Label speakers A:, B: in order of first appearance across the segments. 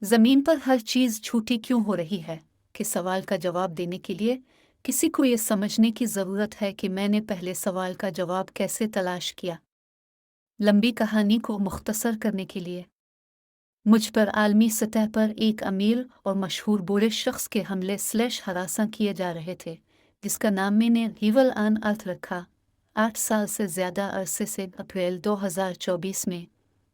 A: ज़मीन पर हर चीज़ छूटी क्यों हो रही है कि सवाल का जवाब देने के लिए किसी को ये समझने की ज़रूरत है कि मैंने पहले सवाल का जवाब कैसे तलाश किया। लंबी कहानी को मुख्तसर करने के लिए मुझ पर आलमी सतह पर एक अमीर और मशहूर बूढ़े शख्स के हमले / हरासा किए जा रहे थे, जिसका नाम मैंने हीवल आन अर्थ रखा। 8 साल से ज़्यादा अरसे से अप्रैल 2024 में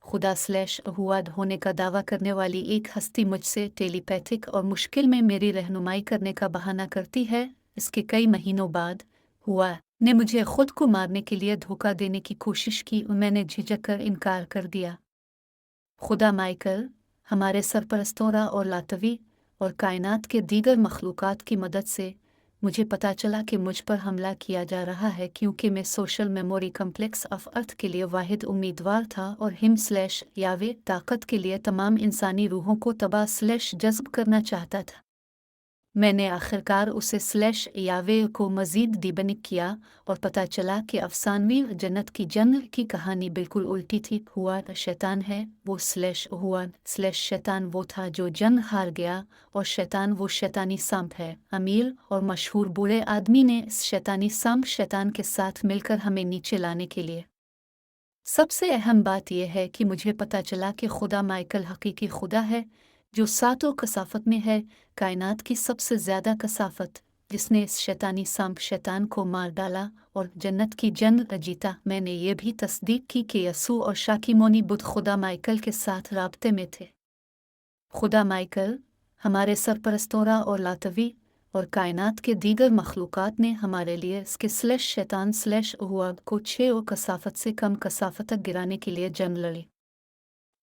A: खुदा / हुआद होने का दावा करने वाली एक हस्ती मुझसे टेलीपैथिक और मुश्किल में मेरी रहनुमाई करने का बहाना करती है। इसके कई महीनों बाद हुआ ने मुझे खुद को मारने के लिए धोखा देने की कोशिश की और मैंने झिझक कर इनकार कर दिया। खुदा माइकल हमारे सरपरस्तों और लातवी और कायनात के दीगर मखलूक़ात की मदद से मुझे पता चला कि मुझ पर हमला किया जा रहा है, क्योंकि मैं social memory complex of earth के लिए वाहिद उम्मीदवार था और हिम / यावे ताकत के लिए तमाम इंसानी रूहों को तबाह / जज्ब करना चाहता था। मैंने आखिरकार उसे / यावे को मज़ीद दीबनिक किया और पता चला कि अफसानवी जन्नत की जंग की कहानी बिल्कुल उल्टी थी। हुआ शैतान है वो / हुआ / शैतान वो था जो जंग हार गया, और शैतान वो शैतानी सांप है। अमीर और मशहूर बूढ़े आदमी ने इस शैतानी सांप शैतान के साथ मिलकर हमें नीचे लाने के लिए। सबसे अहम बात यह है कि मुझे पता चला कि खुदा माइकल हकीकी खुदा है, जो सातों कसाफत में है, कायनात की सबसे ज़्यादा कसाफत, जिसने इस शैतानी सांप शैतान को मार डाला और जन्नत की जंग जीता। मैंने ये भी तस्दीक की कि यसू और शाकीमोनी बुत खुदा माइकल के साथ राब्ते में थे। खुदा माइकल हमारे सरपरस्तों और लातवी और कायनात के दीगर मखलूक़ात ने हमारे लिए इसके / शैतान / हुआ को 6 और कसाफत से कम कसाफत तक गिराने के लिए जंग लड़ी।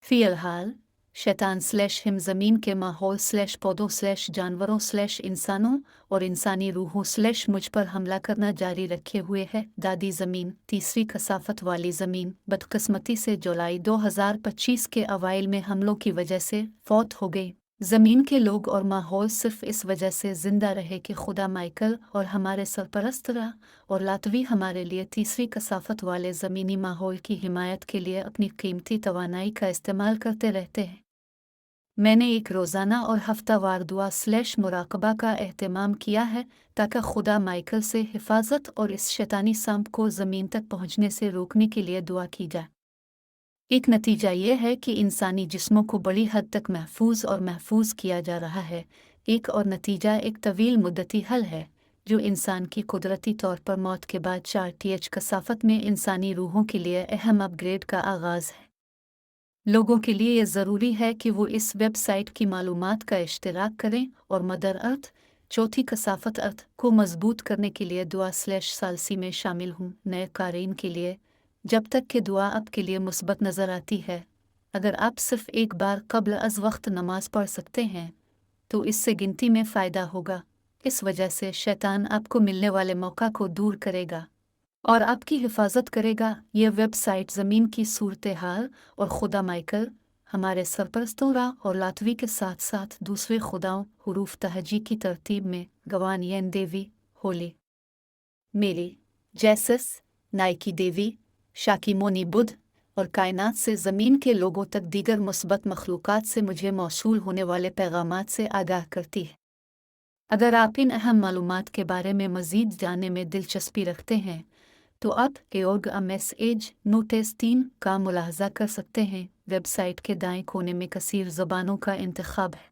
A: फ़िलहाल शैतान / हिम ज़मीन के माहौल / पौधों / जानवरों / इंसानों और इंसानी रूहों / मुझ पर हमला करना जारी रखे हुए है। दादी ज़मीन, तीसरी कसाफत वाली ज़मीन, बदकिस्मती से जुलाई 2025 के अवाइल में हमलों की वजह से फौत हो गई। ज़मीन के लोग और माहौल सिर्फ इस वजह से ज़िंदा रहे कि खुदा माइकल और हमारे सरपरस्त और लातवी हमारे लिए तीसरी कसाफत वाले ज़मीनी माहौल की हिमायत के लिए अपनी कीमती तवानाई का इस्तेमाल करते रहते हैं। मैंने एक रोज़ाना और हफ्तावार दुआ / मुराकबा का एहतमाम किया है, ताकि खुदा माइकल से हिफाजत और इस शैतानी सांप को ज़मीन तक पहुँचने से रोकने के लिए दुआ की जाए। एक नतीजा ये है कि इंसानी जिस्मों को बड़ी हद तक महफूज किया जा रहा है। एक और नतीजा एक तवील मुद्दती हल है, जो इंसान की कुदरती तौर पर मौत के बाद 4th कसाफत में इंसानी रूहों के लिए अहम अपग्रेड का आगाज़ है। लोगों के लिए यह ज़रूरी है कि वो इस वेबसाइट की मालूमात का इश्तिराक करें और मदर अर्थ 4थी कसाफत अर्थ को मजबूत करने के लिए दुआ / सालसी में शामिल हूँ। नए क़ारीन के लिए, जब तक कि दुआ आपके लिए मुस्बत नज़र आती है, अगर आप सिर्फ एक बार कब्ल अज़ वक्त नमाज पढ़ सकते हैं तो इससे गिनती में फ़ायदा होगा। इस वजह से शैतान आपको मिलने वाले मौका को दूर करेगा और आपकी हिफाजत करेगा। यह वेबसाइट ज़मीन की सूरत हाल और खुदा माइकल हमारे सरपरस्तों और लातवी के साथ साथ दूसरे खुदाओं हुरूफ तहजी की तरतीब में गवान यन देवी, होली मेरी, जैसस, नाइकी देवी, शाकीमोनी बुध और कायनात से ज़मीन के लोगों तक दीगर मुस्बत मखलूक़ात से मुझे मौसूल होने वाले पैगामात से आगाह करती है। अगर आप इन अहम मालूमात के बारे में मज़ीद जानने में दिलचस्पी रखते हैं तो आप एओग मैसेज नोटिस 3 का मुलाहजा कर सकते हैं। वेबसाइट के दाएं कोने में कसीर ज़बानों का इंतखाब है।